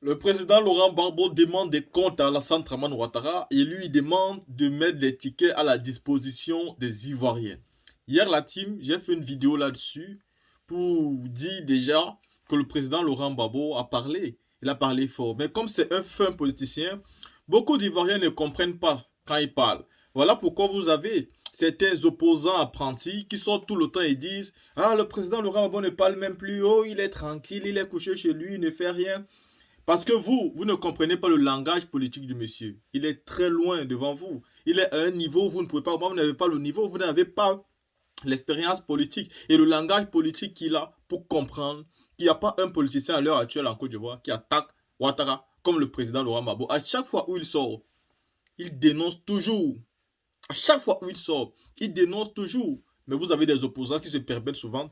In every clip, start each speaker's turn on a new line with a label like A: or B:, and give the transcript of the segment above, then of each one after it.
A: Le président Laurent Gbagbo demande des comptes à Alassane Dramane Ouattara et lui demande de mettre des tickets à la disposition des Ivoiriens. Hier, la team, j'ai fait une vidéo là-dessus pour dire déjà que le président Laurent Gbagbo a parlé. Il a parlé fort. Mais comme c'est un fin politicien, beaucoup d'Ivoiriens ne comprennent pas quand il parle. Voilà pourquoi vous avez certains opposants apprentis qui sortent tout le temps et disent « Ah, le président Laurent Gbagbo ne parle même plus. Oh, il est tranquille, il est couché chez lui, il ne fait rien. » Parce que vous ne comprenez pas le langage politique du monsieur. Il est très loin devant vous. Il est à un niveau où vous ne pouvez pas, vous n'avez pas le niveau, vous n'avez pas l'expérience politique et le langage politique qu'il a pour comprendre qu'il n'y a pas un politicien à l'heure actuelle en Côte d'Ivoire qui attaque Ouattara comme le président Laurent Gbagbo. À chaque fois où il sort, il dénonce toujours. À chaque fois où il sort, il dénonce toujours. Mais vous avez des opposants qui se permettent souvent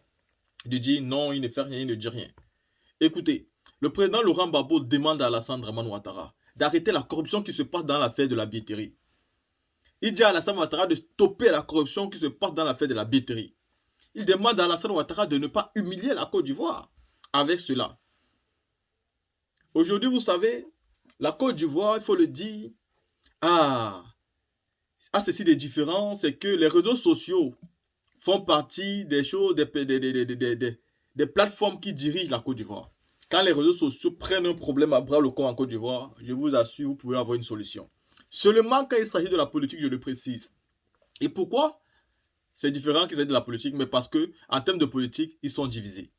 A: de dire non, il ne fait rien, il ne dit rien. Écoutez, le président Laurent Gbagbo demande à Alassane Dramane Ouattara d'arrêter la corruption qui se passe dans l'affaire de la billetterie. Il dit à Alassane Ouattara de stopper la corruption qui se passe dans l'affaire de la billetterie. Il demande à Alassane Ouattara de ne pas humilier la Côte d'Ivoire avec cela. Aujourd'hui, vous savez, la Côte d'Ivoire, il faut le dire, a ceci de différent, c'est que les réseaux sociaux font partie des choses, des plateformes qui dirigent la Côte d'Ivoire. Quand les réseaux sociaux prennent un problème à bras le corps en Côte d'Ivoire, je vous assure, vous pouvez avoir une solution. Seulement quand il s'agit de la politique, je le précise. Et pourquoi? C'est différent qu'ils aient de la politique, mais parce que en termes de politique, ils sont divisés.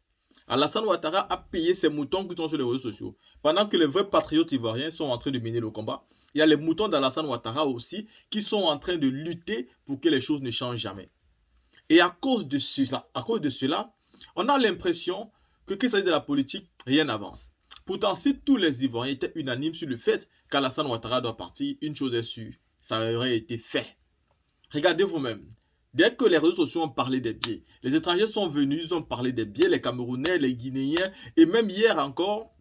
A: Alassane Ouattara a payé ses moutons qui sont sur les réseaux sociaux. Pendant que les vrais patriotes ivoiriens sont en train de mener le combat, il y a les moutons d'Alassane Ouattara aussi qui sont en train de lutter pour que les choses ne changent jamais. Et à cause de cela, on a l'impression que qu'il s'agit de la politique, rien n'avance. Pourtant, si tous les Ivoiriens étaient unanimes sur le fait qu'Alassane Ouattara doit partir, une chose est sûre, ça aurait été fait. Regardez vous-même. Dès que les réseaux sociaux ont parlé des biais, les étrangers sont venus, ils ont parlé des biais, les Camerounais, les Guinéens, et même hier encore,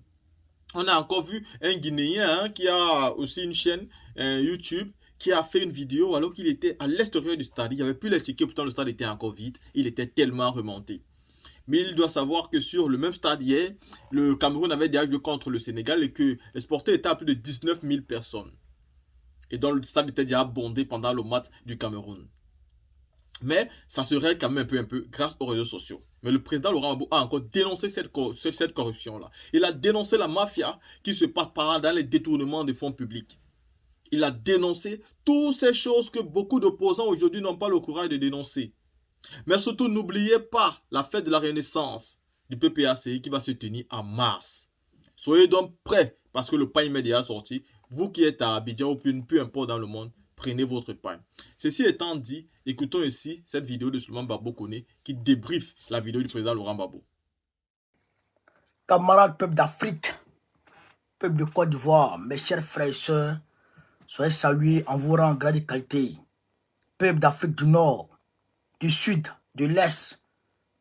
A: on a encore vu un Guinéen qui a aussi une chaîne YouTube, qui a fait une vidéo alors qu'il était à l'extérieur du stade. Il n'y avait plus les tickets, pourtant le stade était encore vide. Il était tellement remonté. Mais il doit savoir que sur le même stade hier, le Cameroun avait déjà joué contre le Sénégal et que les sportifs étaient à plus de 19 000 personnes. Et donc le stade était déjà bondé pendant le match du Cameroun. Mais ça serait quand même un peu grâce aux réseaux sociaux. Mais le président Laurent Gbagbo a encore dénoncé cette corruption-là. Il a dénoncé la mafia qui se passe par dans les détournements de fonds publics. Il a dénoncé toutes ces choses que beaucoup d'opposants aujourd'hui n'ont pas le courage de dénoncer. Mais surtout, n'oubliez pas la fête de la Renaissance du PPACI qui va se tenir en mars. Soyez donc prêts parce que le pain est déjà sorti. Vous qui êtes à Abidjan ou peu importe dans le monde, prenez votre pain. Ceci étant dit, écoutons ici cette vidéo de Souleymane Gbagbo Koné qui débriefe la vidéo du président Laurent Gbagbo.
B: Camarades peuple d'Afrique, peuple de Côte d'Ivoire, mes chers frères et sœurs, soyez salués en vous rang grande qualité. Peuple d'Afrique du Nord, du Sud, de l'Est,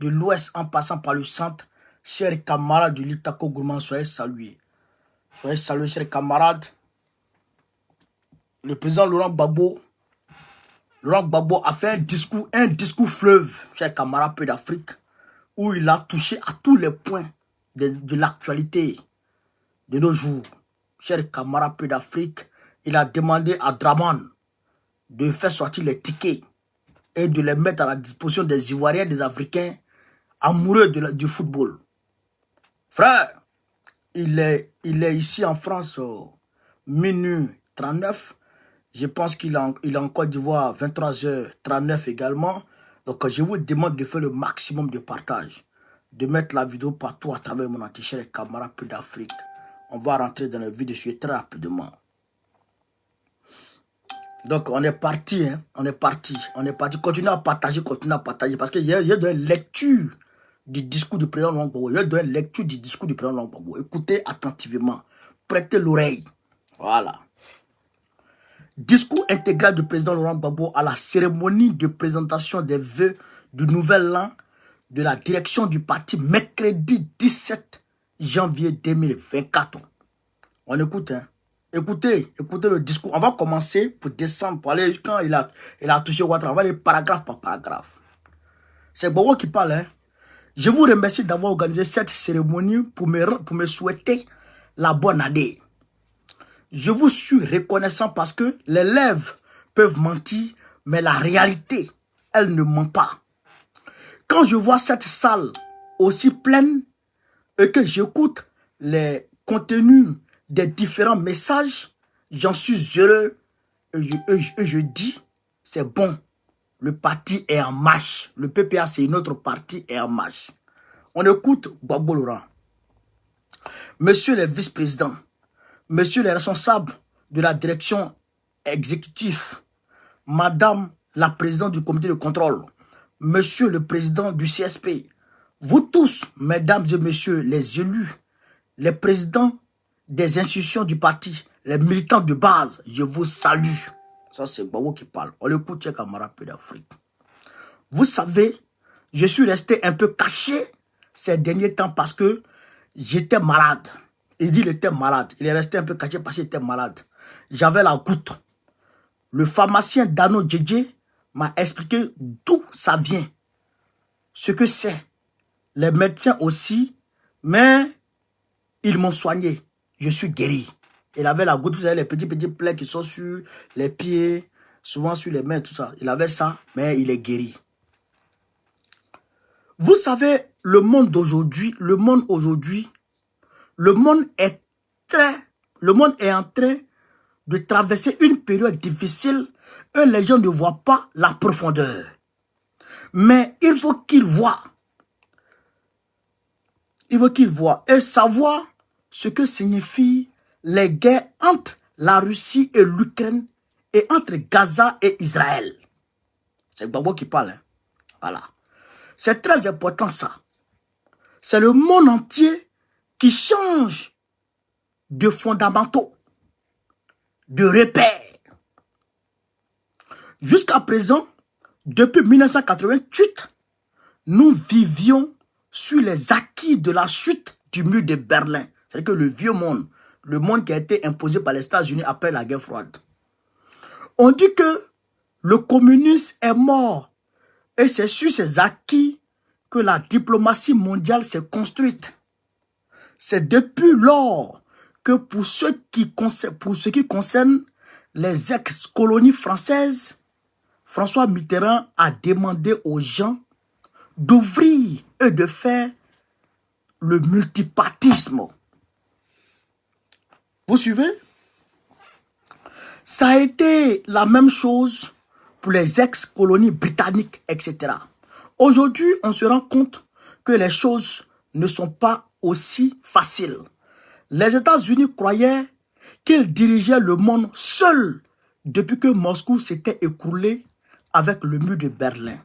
B: de l'Ouest en passant par le centre, chers camarades du Litako Gourmand, soyez salués. Soyez salués, chers camarades. Le président Laurent Gbagbo a fait un discours fleuve, chers camarades peu d'Afrique, où il a touché à tous les points de l'actualité de nos jours. Chers camarades peu d'Afrique, il a demandé à Dramane de faire sortir les tickets et de les mettre à la disposition des Ivoiriens, des Africains amoureux du football. Frère, il est ici en France, minuit 39. Je pense qu'il est en Côte d'Ivoire 23h39 également. Donc, je vous demande de faire le maximum de partage, de mettre la vidéo partout à travers mon anti-cher et camarades peu d'Afrique. On va rentrer dans la vie de suite très rapidement. Donc, on est parti, hein? On est parti. Continuez à partager, parce qu'il y a une lecture du discours du président Laurent Gbagbo. Écoutez attentivement. Prêtez l'oreille. Voilà. Discours intégral du président Laurent Gbagbo à la cérémonie de présentation des vœux du nouvel an de la direction du parti mercredi 17 janvier 2024. On écoute, hein. Écoutez le discours. On va commencer pour descendre, pour aller quand il a touché Ouattara. On va aller paragraphe par paragraphe. C'est Gbagbo qui parle, hein. Je vous remercie d'avoir organisé cette cérémonie pour me souhaiter la bonne année. Je vous suis reconnaissant parce que les lèvres peuvent mentir, mais la réalité, elle ne ment pas. Quand je vois cette salle aussi pleine et que j'écoute les contenus des différents messages, j'en suis heureux et je dis, c'est bon. Le parti est en marche. Le PPA, c'est une autre partie, est en marche. On écoute Gbagbo Laurent. Monsieur les vice-présidents, monsieur les responsables de la direction exécutive, madame la présidente du comité de contrôle, monsieur le président du CSP, vous tous, mesdames et messieurs les élus, les présidents des institutions du parti, les militants de base, je vous salue. Ça, c'est Gbagbo qui parle. On l'écoute, Cheikh Amara Paix d'Afrique. Vous savez, je suis resté un peu caché ces derniers temps parce que j'étais malade. Il dit qu'il était malade. Il est resté un peu caché parce qu'il était malade. J'avais la goutte. Le pharmacien Dano Djedje m'a expliqué d'où ça vient. Ce que c'est. Les médecins aussi. Mais ils m'ont soigné. Je suis guéri. Il avait la goutte. Vous savez, les petits plaies qui sont sur les pieds, souvent sur les mains, tout ça. Il avait ça, mais il est guéri. Vous savez, le monde d'aujourd'hui, le monde est en train de traverser une période difficile et les gens ne voient pas la profondeur. Mais il faut qu'ils voient. Il faut qu'ils voient et savoir ce que signifient les guerres entre la Russie et l'Ukraine et entre Gaza et Israël. C'est Gbagbo qui parle. Hein? Voilà. C'est très important ça. C'est le monde entier qui change de fondamentaux, de repères. Jusqu'à présent, depuis 1988, nous vivions sur les acquis de la chute du mur de Berlin. C'est-à-dire que le vieux monde, le monde qui a été imposé par les États-Unis après la guerre froide. On dit que le communisme est mort et c'est sur ces acquis que la diplomatie mondiale s'est construite. C'est depuis lors que pour ce qui concerne les ex-colonies françaises, François Mitterrand a demandé aux gens d'ouvrir et de faire le multipartisme. Vous suivez? Ça a été la même chose pour les ex-colonies britanniques, etc. Aujourd'hui, on se rend compte que les choses ne sont pas aussi faciles. Les États-Unis croyaient qu'ils dirigeaient le monde seuls depuis que Moscou s'était écroulé avec le mur de Berlin.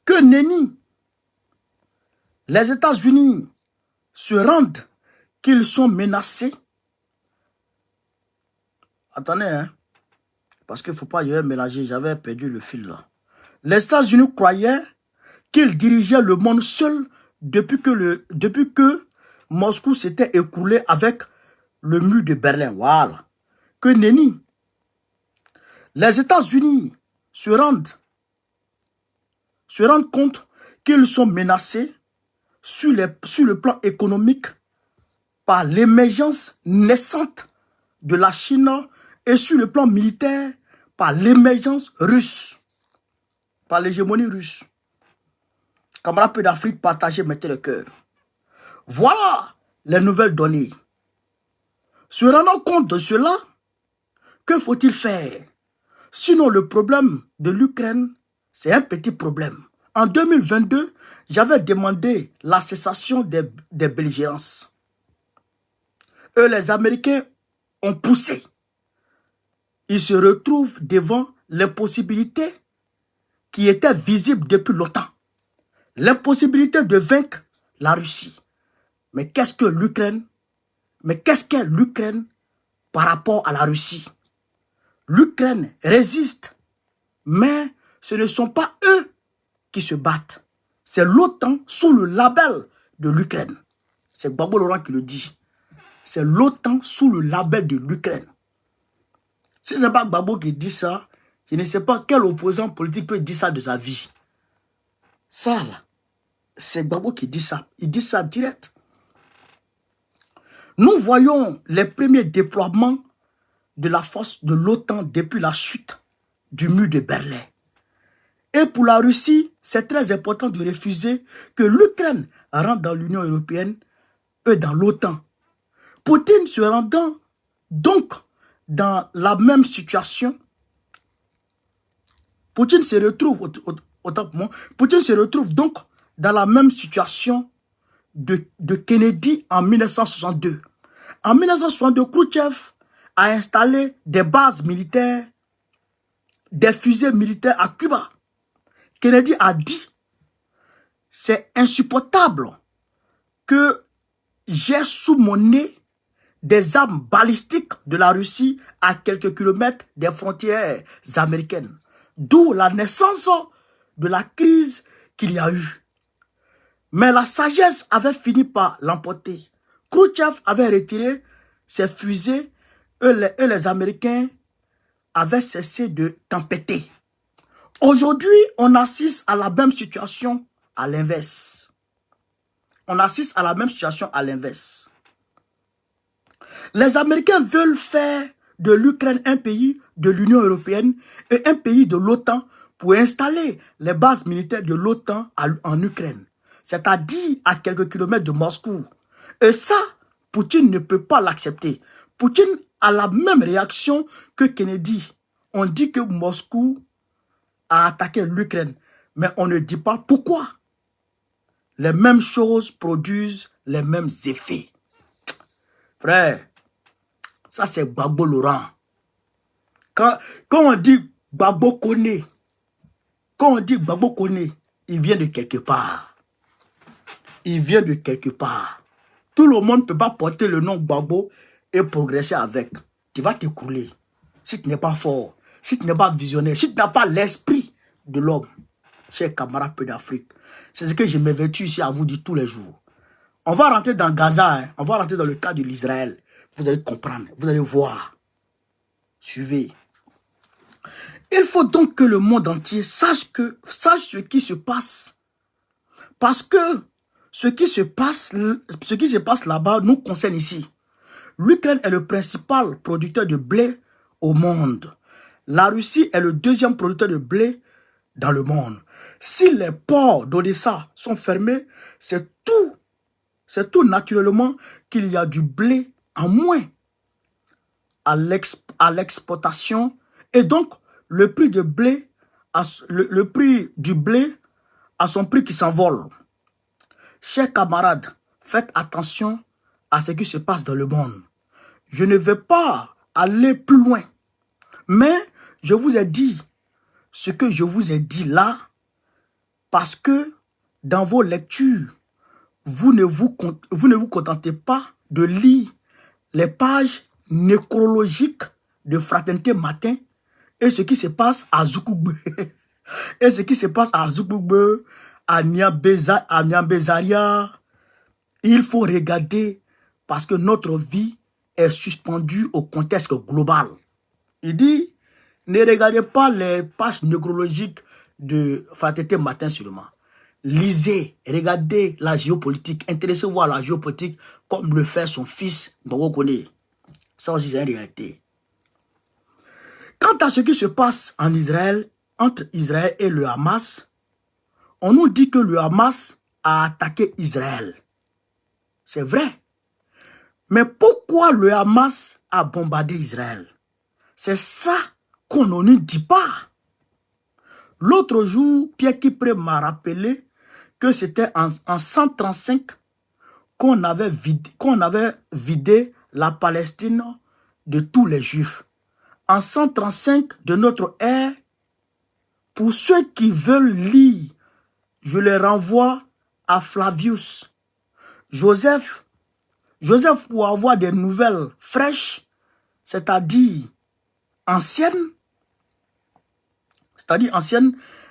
B: Que nenni, les États-Unis se rendent qu'ils sont menacés. Attendez, hein, parce qu'il ne faut pas y mélanger, j'avais perdu le fil là. Les États-Unis croyaient qu'ils dirigeaient le monde seul depuis que Moscou s'était écroulé avec le mur de Berlin. Voilà. Que nenni. Les États-Unis se rendent compte qu'ils sont menacés sur le plan économique par l'émergence naissante de la Chine et sur le plan militaire par l'émergence russe, par l'hégémonie russe. Camarades Paix d'Afrique, partagez, mettez le cœur. Voilà les nouvelles données. Se rendant compte de cela, que faut-il faire? Sinon, le problème de l'Ukraine, c'est un petit problème. En 2022, j'avais demandé la cessation des belligérances. Et les Américains ont poussé. Ils se retrouvent devant l'impossibilité qui était visible depuis longtemps. L'impossibilité de vaincre la Russie. Mais qu'est-ce que l'Ukraine? Mais qu'est-ce qu'est l'Ukraine par rapport à la Russie? L'Ukraine résiste, mais ce ne sont pas eux qui se battent. C'est l'OTAN sous le label de l'Ukraine. C'est Gbagbo Laurent qui le dit. C'est l'OTAN sous le label de l'Ukraine. Si ce n'est pas Gbagbo qui dit ça, je ne sais pas quel opposant politique peut dire ça de sa vie. Ça là, C'est Gbagbo qui dit ça. Il dit ça direct. Nous voyons les premiers déploiements de la force de l'OTAN depuis la chute du mur de Berlin. Et pour la Russie, c'est très important de refuser que l'Ukraine rentre dans l'Union européenne et dans l'OTAN. Poutine se rendant donc dans la même situation, Poutine se retrouve, autant pour moi, Poutine se retrouve donc dans la même situation de Kennedy en 1962. En 1962, Khrouchtchev a installé des bases militaires, des fusées militaires à Cuba. Kennedy a dit, c'est insupportable que j'ai sous mon nez des armes balistiques de la Russie à quelques kilomètres des frontières américaines. D'où la naissance de la crise qu'il y a eu. Mais la sagesse avait fini par l'emporter. Khrouchtchev avait retiré ses fusées et les Américains avaient cessé de tempêter. Aujourd'hui, on assiste à la même situation à l'inverse. On assiste à la même situation à l'inverse. Les Américains veulent faire de l'Ukraine un pays de l'Union européenne et un pays de l'OTAN pour installer les bases militaires de l'OTAN en Ukraine, c'est-à-dire à quelques kilomètres de Moscou. Et ça, Poutine ne peut pas l'accepter. Poutine a la même réaction que Kennedy. On dit que Moscou a attaqué l'Ukraine, mais on ne dit pas pourquoi. Les mêmes choses produisent les mêmes effets. Frère, ça c'est Gbagbo Laurent. Quand on dit Gbagbo Koné, il vient de quelque part. Il vient de quelque part. Tout le monde ne peut pas porter le nom Gbagbo et progresser avec. Tu vas t'écrouler. Si tu n'es pas fort, si tu n'es pas visionnaire, si tu n'as pas l'esprit de l'homme, chers camarades peu d'Afrique, c'est ce que je m'évertue ici à vous dire tous les jours. On va rentrer dans Gaza, hein. On va rentrer dans le cas de l'Israël. Vous allez comprendre, vous allez voir. Suivez. Il faut donc que le monde entier sache ce qui se passe. Parce que ce qui se passe là-bas nous concerne ici. L'Ukraine est le principal producteur de blé au monde. La Russie est le deuxième producteur de blé dans le monde. Si les ports d'Odessa sont fermés, c'est tout naturellement qu'il y a du blé en moins à l'exportation. Et donc, le prix du blé a son prix qui s'envole. Chers camarades, faites attention à ce qui se passe dans le monde. Je ne vais pas aller plus loin. Mais je vous ai dit ce que je vous ai dit là parce que dans vos lectures, vous ne vous contentez pas de lire les pages nécrologiques de Fraternité Matin et ce qui se passe à Zoukougbe. Et ce qui se passe à Zoukougbe, à Niambezaria. Il faut regarder parce que notre vie est suspendue au contexte global. Il dit, ne regardez pas les pages nécrologiques de Fraternité Matin seulement. Lisez, regardez la géopolitique, intéressez-vous à la géopolitique comme le fait son fils Gbagbo Koné. Ça aussi c'est une réalité. Quant à ce qui se passe en Israël, entre Israël et le Hamas, on nous dit que le Hamas a attaqué Israël. C'est vrai. Mais pourquoi le Hamas a bombardé Israël? C'est ça qu'on ne nous dit pas. L'autre jour, Pierre Kipré m'a rappelé que c'était en 135 qu'on avait vidé la Palestine de tous les Juifs. En 135 de notre ère, pour ceux qui veulent lire, je les renvoie à Flavius. Joseph, pour avoir des nouvelles fraîches, c'est-à-dire anciennes,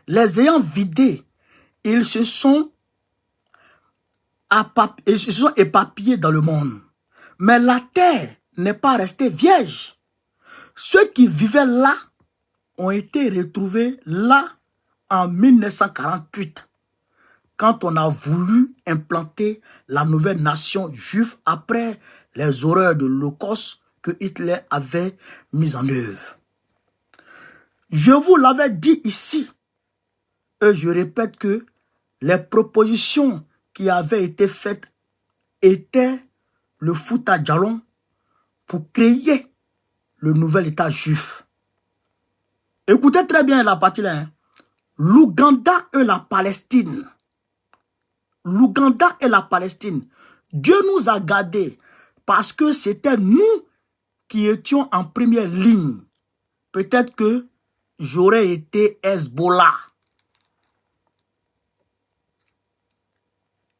B: les ayant vidés, ils se sont éparpillés dans le monde. Mais la terre n'est pas restée vierge. Ceux qui vivaient là ont été retrouvés là en 1948. quand on a voulu implanter la nouvelle nation juive après les horreurs de l'Holocauste que Hitler avait mis en œuvre. Je vous l'avais dit ici, et je répète que les propositions qui avaient été faites étaient le Fouta Djallon pour créer le nouvel État juif. Écoutez très bien la partie là. L'Ouganda et la Palestine. L'Ouganda et la Palestine. Dieu nous a gardés parce que c'était nous qui étions en première ligne. Peut-être que j'aurais été Hezbollah.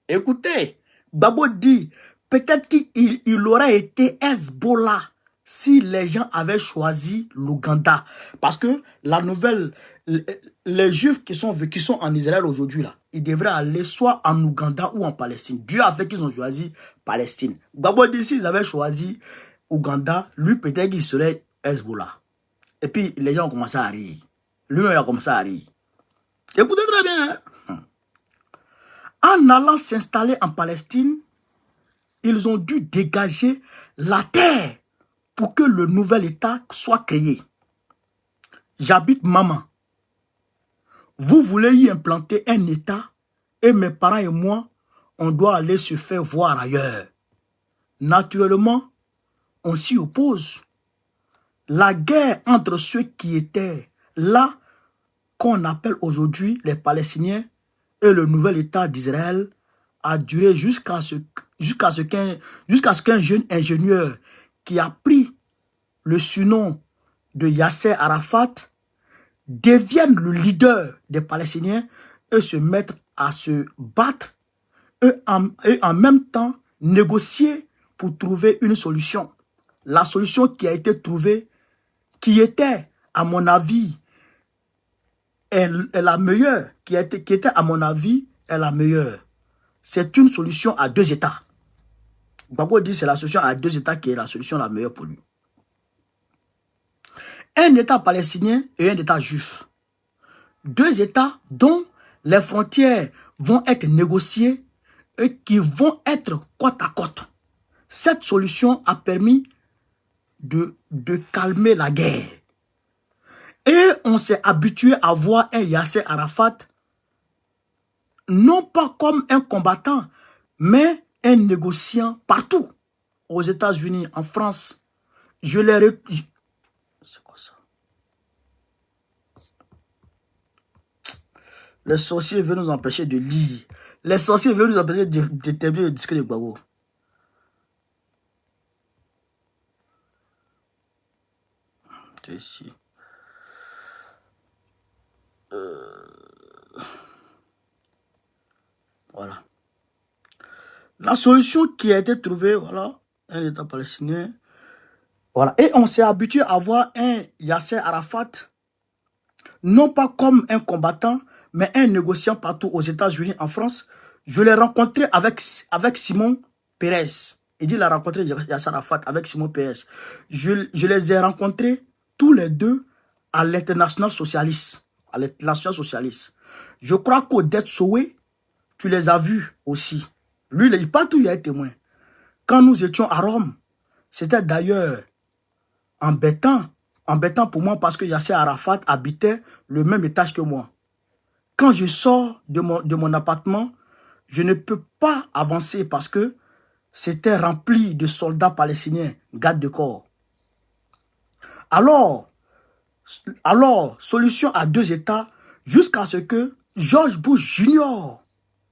B: Écoutez, Babo dit, peut-être qu'il aurait été Hezbollah si les gens avaient choisi l'Ouganda. Parce que la nouvelle, les Juifs qui sont en Israël aujourd'hui, là, ils devraient aller soit en Ouganda ou en Palestine. Dieu a fait qu'ils ont choisi Palestine. Babo dit, s'ils avaient choisi Ouganda, lui peut-être qu'il serait Hezbollah. Et puis les gens ont commencé à rire. Lui-même a commencé à rire. Écoutez très bien. En allant s'installer en Palestine, ils ont dû dégager la terre pour que le nouvel État soit créé. J'habite Maman. Vous voulez y implanter un État et mes parents et moi, on doit aller se faire voir ailleurs. Naturellement, on s'y oppose. La guerre entre ceux qui étaient là, qu'on appelle aujourd'hui les Palestiniens, et le nouvel État d'Israël, a duré jusqu'à ce qu'un jeune ingénieur qui a pris le surnom de Yasser Arafat devienne le leader des Palestiniens et se mettre à se battre et en même temps négocier pour trouver une solution. La solution qui a été trouvée, qui était, à mon avis, est la meilleure, qui était, à mon avis, est la meilleure. C'est une solution à 2 États. Babo dit que c'est la solution à 2 États qui est la solution la meilleure pour lui. Un État palestinien et un État juif. 2 États dont les frontières vont être négociées et qui vont être côte à côte. Cette solution a permis de calmer la guerre. Et on s'est habitué à voir un Yasser Arafat non pas comme un combattant, mais un négociant partout. Aux États-Unis, en France, je l'ai... C'est quoi ça? Les sorciers veulent nous empêcher de lire. Les sorciers veulent nous empêcher de terminer le discours de Gbagbo. C'est ici. Voilà. La solution qui a été trouvée, voilà, un État palestinien. Voilà. Et on s'est habitué à voir un Yasser Arafat, non pas comme un combattant, mais un négociant partout aux États-Unis, en France. Je l'ai rencontré avec Simon Pérez. Il a rencontré Yasser Arafat avec Simon Pérez. Je les ai rencontrés tous les deux à l'international socialiste. À l'international socialiste. Je crois qu'au Det Sowe, tu les as vus aussi. Lui, il partout, il y a un témoin. Quand nous étions à Rome, c'était d'ailleurs embêtant pour moi parce que Yasser Arafat habitait le même étage que moi. Quand je sors de mon appartement, je ne peux pas avancer parce que c'était rempli de soldats palestiniens, gardes de corps. Alors, solution à 2 États jusqu'à ce que George Bush Jr.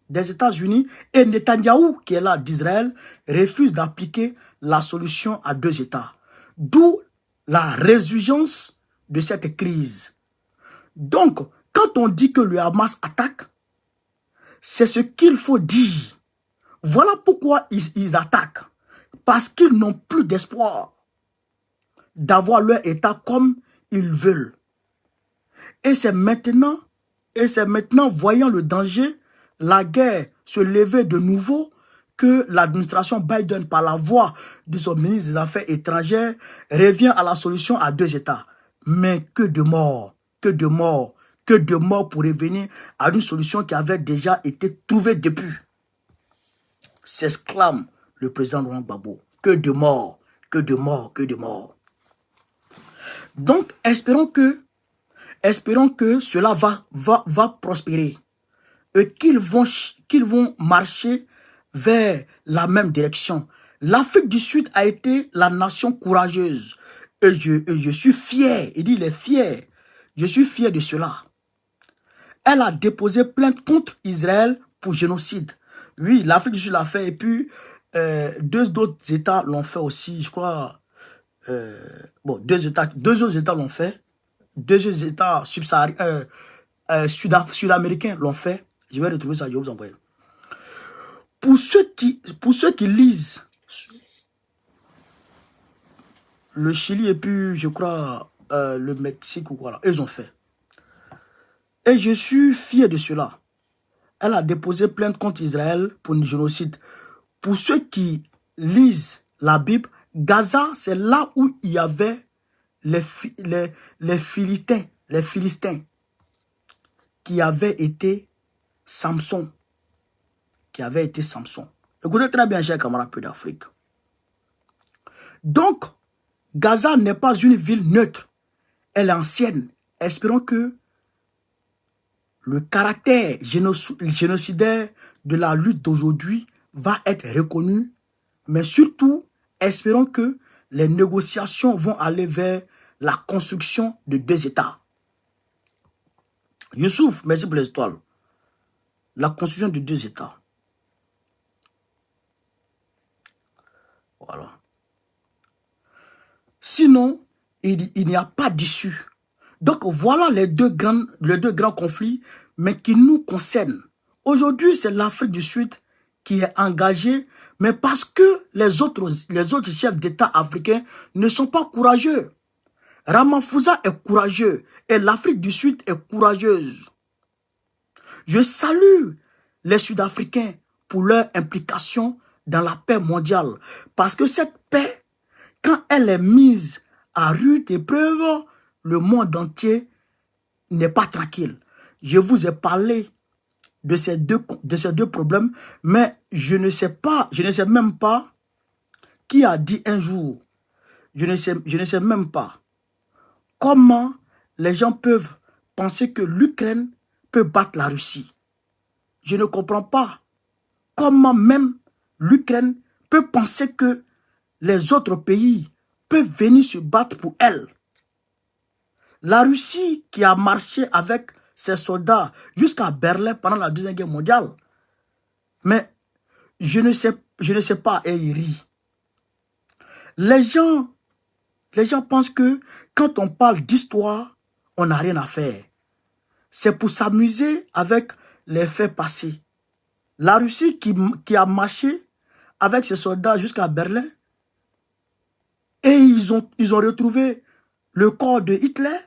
B: des États-Unis et Netanyahou, qui est là d'Israël, refusent d'appliquer la solution à 2 États. D'où la résurgence de cette crise. Donc, quand on dit que le Hamas attaque, c'est ce qu'il faut dire. Voilà pourquoi ils attaquent. Parce qu'ils n'ont plus d'espoir d'avoir leur État comme ils veulent. Et c'est maintenant, voyant le danger, la guerre se lever de nouveau, que l'administration Biden, par la voix de son ministre des Affaires étrangères, revient à la solution à 2 États. Mais que de morts, que Que de morts pour revenir à une solution qui avait déjà été trouvée depuis. S'exclame le président Laurent Gbagbo. Que de morts, que de morts, que de morts. Donc, espérons que cela va prospérer et qu'ils vont marcher vers la même direction. L'Afrique du Sud a été la nation courageuse. Et je suis fier, il dit il est fier. Je suis fier de cela. Elle a déposé plainte contre Israël pour génocide. Oui, l'Afrique du Sud l'a fait et puis deux autres États l'ont fait aussi, je crois. Bon, deux autres États l'ont fait. Deux autres États sud-américains l'ont fait. Je vais retrouver ça, je vais vous envoyer. Pour ceux qui lisent le Chili et puis, je crois, le Mexique ou voilà, ils ont fait. Et je suis fier de cela. Elle a déposé plainte contre Israël pour un génocide. Pour ceux qui lisent la Bible, Gaza, c'est là où il y avait les Philistins qui avaient été Samson. Écoutez très bien, chers camarades peu d'Afrique. Donc, Gaza n'est pas une ville neutre. Elle est ancienne. Espérons que le caractère génocidaire de la lutte d'aujourd'hui va être reconnu. Mais surtout, espérons que les négociations vont aller vers la construction de deux États. Youssouf, merci pour les étoiles. La construction de deux États. Voilà. Sinon, il n'y a pas d'issue. Donc voilà les deux grands conflits, mais qui nous concernent. Aujourd'hui, c'est l'Afrique du Sud qui est engagée, mais parce que les autres chefs d'État africains ne sont pas courageux. Ramaphosa est courageux et l'Afrique du Sud est courageuse. Je salue les Sud-Africains pour leur implication dans la paix mondiale. Parce que cette paix, quand elle est mise à rude épreuve, le monde entier n'est pas tranquille. Je vous ai parlé de ces deux problèmes, mais je ne sais même pas qui a dit un jour, je ne sais même pas comment les gens peuvent penser que l'Ukraine peut battre la Russie. Je ne comprends pas comment même l'Ukraine peut penser que les autres pays peuvent venir se battre pour elle. La Russie qui a marché avec ses soldats jusqu'à Berlin pendant la Deuxième Guerre mondiale. Mais je ne sais pas, et ils rient. Les gens pensent que quand on parle d'histoire, on n'a rien à faire. C'est pour s'amuser avec les faits passés. La Russie qui a marché avec ses soldats jusqu'à Berlin, et ils ont retrouvé le corps de Hitler.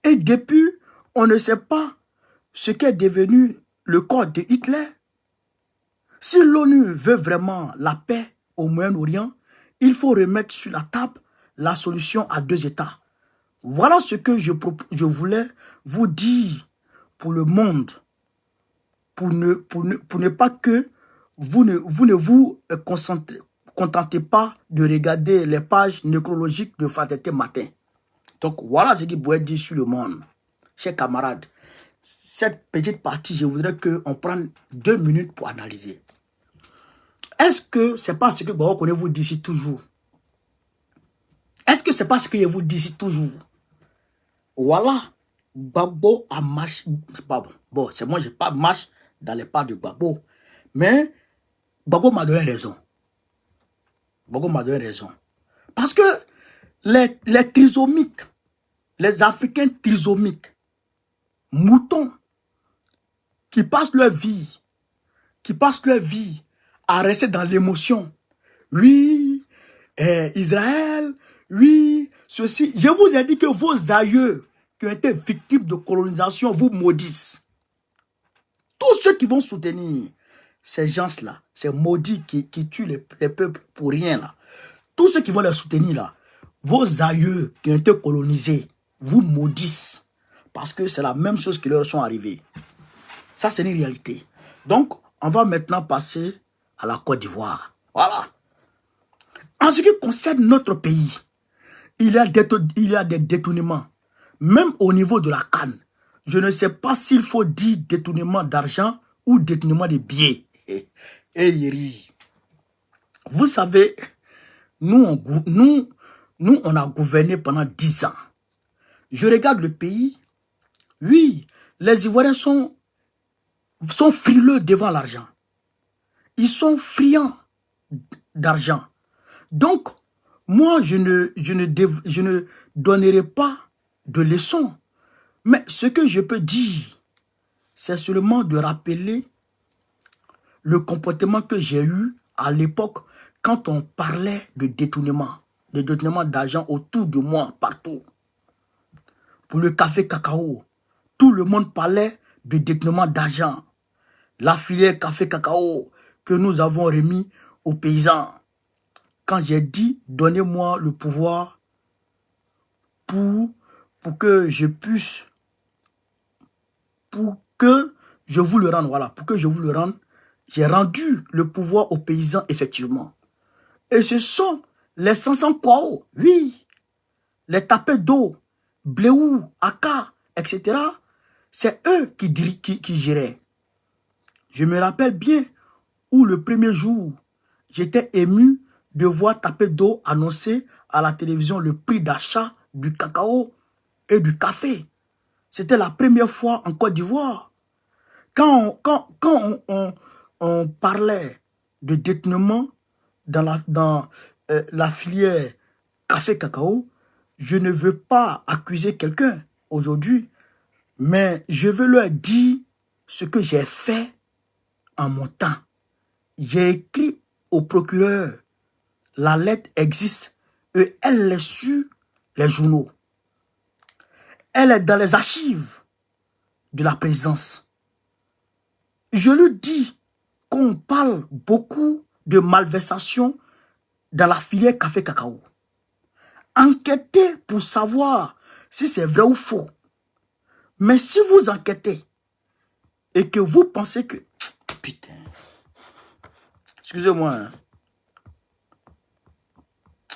B: Et depuis, on ne sait pas ce qu'est devenu le corps de Hitler. Si l'ONU veut vraiment la paix au Moyen-Orient, il faut remettre sur la table la solution à deux États. Voilà ce que je voulais vous dire pour le monde. Pour ne pas que vous ne vous contentez pas de regarder les pages nécrologiques de Fraternité Matin. Donc voilà ce qu'il pourrait dire sur le monde. Chers camarades, cette petite partie, je voudrais qu'on prenne 2 minutes pour analyser. Est-ce que c'est pas ce que Gbagbo vous dit ici toujours? Est-ce que c'est pas ce que je vous dis ici toujours? Voilà, Gbagbo a marché. Bon, c'est moi, je pas marche dans les pas de Gbagbo. Mais Gbagbo m'a donné raison. Gbagbo m'a donné raison. Parce que les trisomiques, les Africains trisomiques, moutons, qui passent leur vie à rester dans l'émotion. Oui, Israël, oui, ceci. Je vous ai dit que vos aïeux qui ont été victimes de colonisation vous maudissent. Tous ceux qui vont soutenir ces gens-là, ces maudits qui tuent les peuples pour rien là, tous ceux qui vont les soutenir là, vos aïeux qui ont été colonisés vous maudissent. parce que c'est la même chose qui leur sont arrivées. Ça, c'est une réalité. Donc, on va maintenant passer à la Côte d'Ivoire. Voilà. En ce qui concerne notre pays, il y a des détournements. Même au niveau de la CAN, je ne sais pas s'il faut dire détournement d'argent ou détournement de billets. Vous savez, nous, on a gouverné pendant 10 ans. Je regarde le pays. Oui, les Ivoiriens sont frileux devant l'argent. Ils sont friands d'argent. Donc, moi, je ne donnerai pas de leçons. Mais ce que je peux dire, c'est seulement de rappeler le comportement que j'ai eu à l'époque quand on parlait de détournement d'argent autour de moi, partout. Pour le café cacao, tout le monde parlait de détournement d'argent. La filière café cacao que nous avons remis aux paysans. Quand j'ai dit, donnez-moi le pouvoir pour que je puisse, pour que je vous le rende, voilà, pour que je vous le rende, j'ai rendu le pouvoir aux paysans, effectivement. Et ce sont les 500 Kwao, oui, les tapés d'eau, Bléou, Aka, etc. C'est eux qui géraient. Je me rappelle bien où le premier jour, j'étais ému de voir Tapé d'eau annoncer à la télévision le prix d'achat du cacao et du café. C'était la première fois en Côte d'Ivoire. Quand on parlait de détournement dans la filière café-cacao, je ne veux pas accuser quelqu'un aujourd'hui, mais je veux leur dire ce que j'ai fait en mon temps. J'ai écrit au procureur, la lettre existe et elle est sur les journaux. Elle est dans les archives de la présidence. Je lui dis qu'on parle beaucoup de malversation dans la filière café-cacao. Enquêtez pour savoir si c'est vrai ou faux. Mais si vous enquêtez et que vous pensez que... Putain. Excusez-moi. Hein.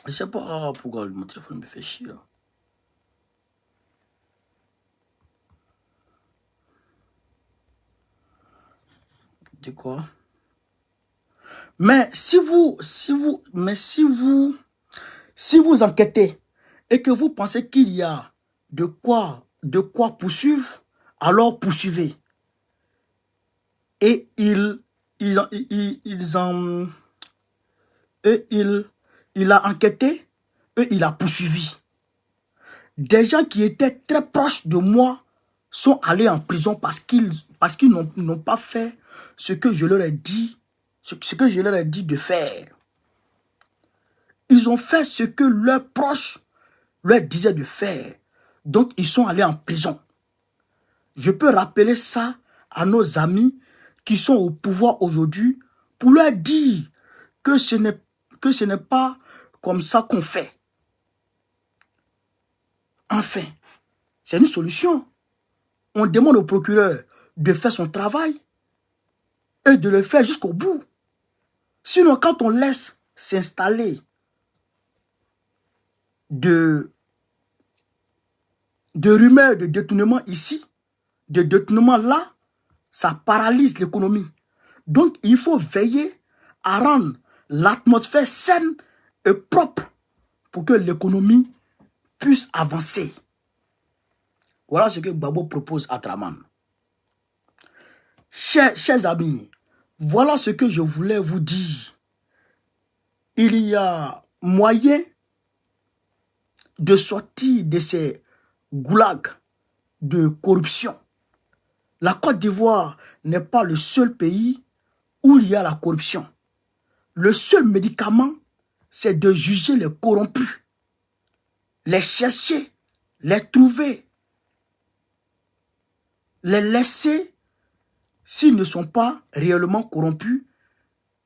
B: Je ne sais pas pourquoi mon téléphone me fait chier là. C'est quoi? Mais si vous enquêtez et que vous pensez qu'il y a de quoi poursuivre, alors poursuivez. Et il a enquêté et il a poursuivi. Des gens qui étaient très proches de moi sont allés en prison parce qu'ils n'ont pas fait ce que je leur ai dit, de faire. Ils ont fait ce que leurs proches leur disaient de faire. Donc, ils sont allés en prison. Je peux rappeler ça à nos amis qui sont au pouvoir aujourd'hui pour leur dire que ce n'est pas comme ça qu'on fait. Enfin, c'est une solution. On demande au procureur de faire son travail et de le faire jusqu'au bout. Sinon, quand on laisse s'installer de rumeurs de détournement ici, de détournement là, ça paralyse l'économie. Donc, il faut veiller à rendre l'atmosphère saine et propre pour que l'économie puisse avancer. Voilà ce que Gbagbo propose à Draman. Chers amis, voilà ce que je voulais vous dire. Il y a moyen de sortir de ces goulags de corruption. La Côte d'Ivoire n'est pas le seul pays où il y a la corruption. Le seul médicament, c'est de juger les corrompus, les chercher, les trouver, les laisser s'ils ne sont pas réellement corrompus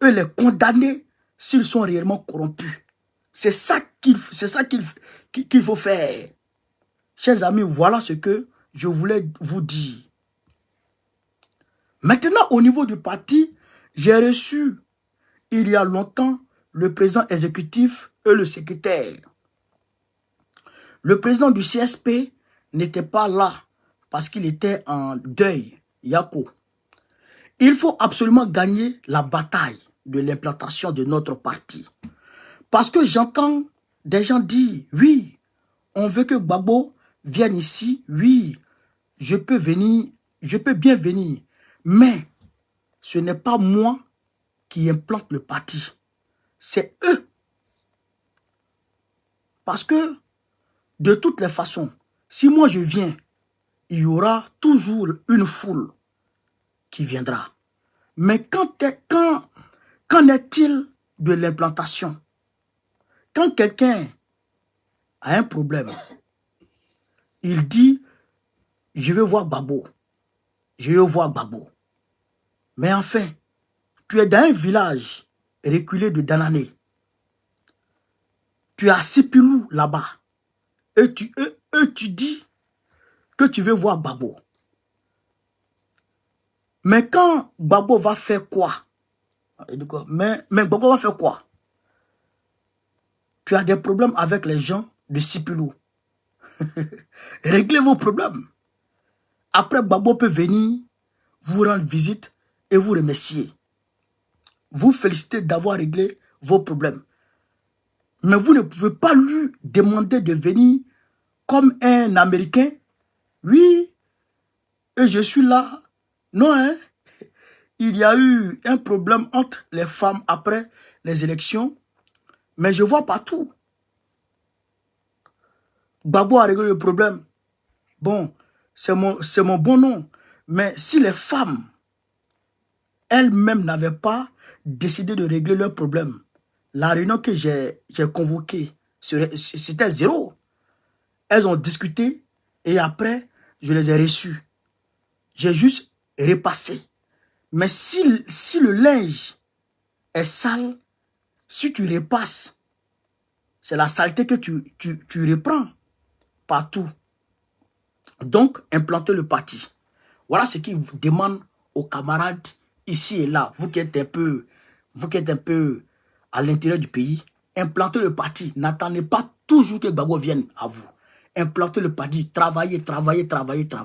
B: et les condamner s'ils sont réellement corrompus. C'est ça qu'il faut faire. Chers amis, voilà ce que je voulais vous dire. Maintenant, au niveau du parti, j'ai reçu, il y a longtemps, le président exécutif et le secrétaire. Le président du CSP n'était pas là parce qu'il était en deuil, Yako. Il faut absolument gagner la bataille de l'implantation de notre parti. Parce que j'entends des gens dire, oui, on veut que Gbagbo vienne ici, oui, je peux venir, je peux bien venir, mais ce n'est pas moi qui implante le parti, c'est eux. Parce que, de toutes les façons, si moi je viens, il y aura toujours une foule qui viendra. Mais qu'en est-il de l'implantation? Quand quelqu'un a un problème, il dit, je vais voir Gbagbo, je vais voir Gbagbo. Mais enfin, tu es dans un village reculé de Danané. Tu es à Sipilou là-bas. Et tu dis que tu veux voir Gbagbo. Mais quand Gbagbo va faire quoi? Mais Gbagbo va faire quoi? Tu as des problèmes avec les gens de Sipilou. Réglez vos problèmes. Après, Gbagbo peut venir vous rendre visite et vous remercier. Vous féliciter d'avoir réglé vos problèmes. Mais vous ne pouvez pas lui demander de venir comme un Américain. Oui, et je suis là. Non, hein? Il y a eu un problème entre les femmes après les élections. Mais je vois partout. Gbagbo a réglé le problème. Bon, c'est mon bon nom. Mais si les femmes elles-mêmes n'avaient pas décidé de régler leurs problèmes, la réunion que j'ai convoquée, c'était zéro. Elles ont discuté et après, je les ai reçues. J'ai juste repassé. Mais si le linge est sale, si tu repasses, c'est la saleté que tu reprends partout. Donc, implanter le parti. Voilà ce qu'il demande aux camarades ici et là. Vous qui êtes un peu à l'intérieur du pays, implantez le parti. N'attendez pas toujours que Gbagbo vienne à vous. Implantez le parti. Travaillez, travaillez, travaillez, travaillez.